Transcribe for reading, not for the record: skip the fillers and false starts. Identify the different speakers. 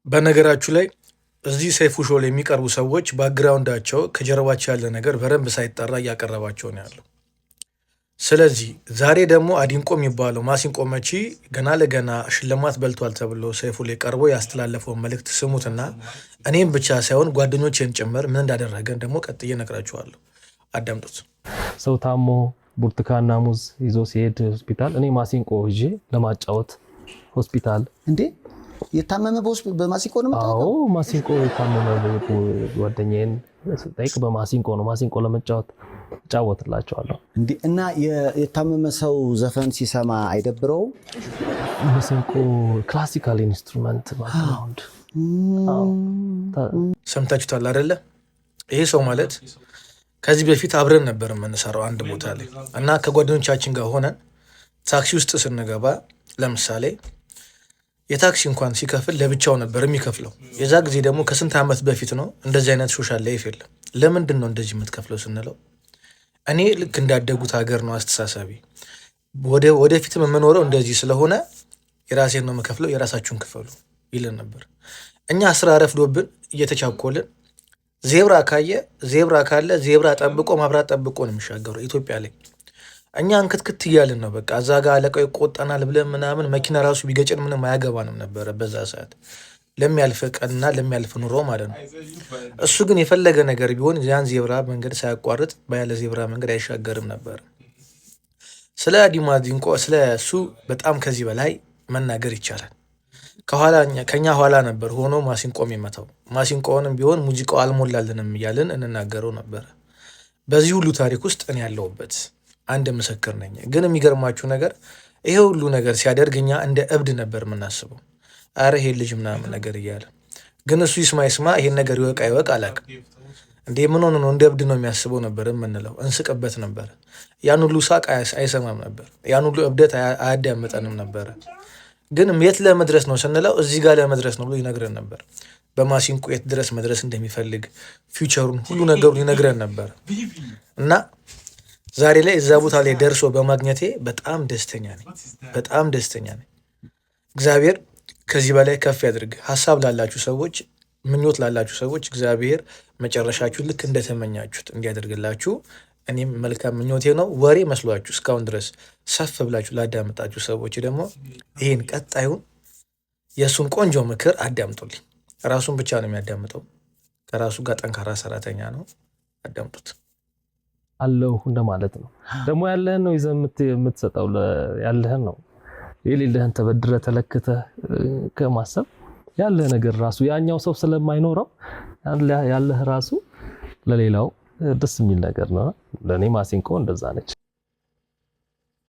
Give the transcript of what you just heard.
Speaker 1: በነገራችሁ ላይ እዚህ ሰይፉ ሾው ላይ የሚቀርቡ ሰዎች ባክግራውንዳቸው ከጀርባቸው ያለ ነገር በደንብ ሳይጠራ እያቀረባቸው ነው ያለው። ስለዚህ ዛሬ ደግሞ አዲንቆ የሚባለው ማሲንቆ መቺ ገና ለገና ሽልማት በልቷል ተብሎ ሰይፉ ላይ ቀርቦ ያስተላለፈውን መልእክት ስሙትና እኔም ብቻ ሳይሆን ጓደኞቼን ጭምር ምን እንዳደረገን ደግሞ ቀጥዬ እነግራችኋለሁ። አዳምጡት።
Speaker 2: ሰው ታሞ ብርቱካንና ሙዝ ይዞ ሲሄድ ሆስፒታል እኔ ማሲንቆ ይዤ ለማጫወት ሆስፒታል
Speaker 3: እንዴ የታመመ በማሲንቆ ነው መጣው?
Speaker 2: አዎ ማሲንቆ የታመመ ጓደኛዬን ጠይቅ በማሲንቆ ነው ማሲንቆ ለመጫወት እጫወትላቸዋለሁ።
Speaker 3: እንዴ እና የታመመ ሰው ዘፈን ሲሰማ አይደብረው?
Speaker 2: ማሲንቆ ክላሲካል ኢንስትሩመንት ባክግራውንድ
Speaker 1: ሰምታችሁታል አይደለ? ይሄ ሰው ማለት ከዚህ በፊት አብረን ነበር የምንሰራው አንድ ቦታ ላይ እና ከጓደኞቻችን ጋር ሆነን ታክሲ ውስጥ ስንገባ ለምሳሌ የታክሲ እንኳን ሲከፍል ለብቻው ነበር የሚከፍለው። የዛ ጊዜ ደግሞ ከስንት ዓመት በፊት ነው። እንደዚህ አይነት ሶሻል ላይፍ የለም። ለምንድን ነው እንደዚህ የምትከፍለው ስንለው እኔ ልክ እንዳደጉት ሀገር ነው አስተሳሰቢ፣ ወደፊትም የምኖረው እንደዚህ ስለሆነ የራሴን ነው የምከፍለው፣ የራሳችሁን ክፈሉ ይለን ነበር። እኛ ስራ ረፍዶብን እየተቻኮልን ዜብራ ካለ ዜብራ ጠብቆ ማብራት ጠብቆ ነው የሚሻገረው ኢትዮጵያ ላይ። እኛ እንክትክት እያልን ነው በቃ እዛ ጋር አለቃው ይቆጣናል ብለን ምናምን መኪና ራሱ ቢገጭን ምንም አያገባንም ነበረ በዛ ሰዓት፣ ለሚያልፍ ቀንና ለሚያልፍ ኑሮ ማለት ነው። እሱ ግን የፈለገ ነገር ቢሆን ያን ዜብራ መንገድ ሳያቋርጥ ባያለ ዜብራ መንገድ አይሻገርም ነበር። ስለ አዲማዲንቆ ስለ እሱ በጣም ከዚህ በላይ መናገር ይቻላል። ከኛ ኋላ ነበር ሆኖ ማሲንቆ የሚመታው። ማሲንቆንም ቢሆን ሙዚቃው አልሞላልንም እያልን እንናገረው ነበር። በዚህ ሁሉ ታሪክ ውስጥ እኔ ያለሁበት አንድ ምስክር ነኝ። ግን የሚገርማችሁ ነገር ይሄ ሁሉ ነገር ሲያደርግ እኛ እንደ እብድ ነበር የምናስበው። አረ ይሄ ልጅ ምናምን ነገር እያለ ግን እሱ ይስማ ይሄን ነገር ይወቅ አላውቅም። እንዴ ምን ሆኖ ነው እንደ እብድ ነው የሚያስበው ነበር የምንለው። እንስቅበት ነበር። ያን ሁሉ ሳቅ አይሰማም ነበር። ያን ሁሉ እብደት አያዳምጠንም ነበር። ግን የት ለመድረስ ነው ስንለው እዚህ ጋር ለመድረስ ነው ብሎ ይነግረን ነበር። በማሲንቆ የት ድረስ መድረስ እንደሚፈልግ ፊውቸሩን ሁሉ ነገሩን ይነግረን ነበር እና ዛሬ ላይ እዛ ቦታ ላይ ደርሶ በማግኘቴ በጣም ደስተኛ ነኝ። እግዚአብሔር ከዚህ በላይ ከፍ ያድርግ። ሀሳብ ላላችሁ ሰዎች፣ ምኞት ላላችሁ ሰዎች እግዚአብሔር መጨረሻችሁ ልክ እንደተመኛችሁት እንዲያደርግላችሁ እኔም መልካም ምኞቴ ነው። ወሬ መስሏችሁ እስካሁን ድረስ ሰፍ ብላችሁ ላዳመጣችሁ ሰዎች ደግሞ ይህን ቀጣዩን የእሱን ቆንጆ ምክር አዳምጡልኝ። ራሱን ብቻ ነው የሚያዳምጠው። ከራሱ ጋር ጠንካራ ሰራተኛ ነው። አዳምጡት።
Speaker 2: አለው እንደማለት ነው። ደግሞ ያለህን ነው ይዘህ የምትሰጠው ያለህን ነው። የሌለህን ተበድረ ተለክተ ከማሰብ ያለህ ነገር ራሱ ያኛው ሰው ስለማይኖረው ያለህ ራሱ ለሌላው ደስ የሚል ነገር ነው። ለኔ ማሲንቆ እንደዛ ነች።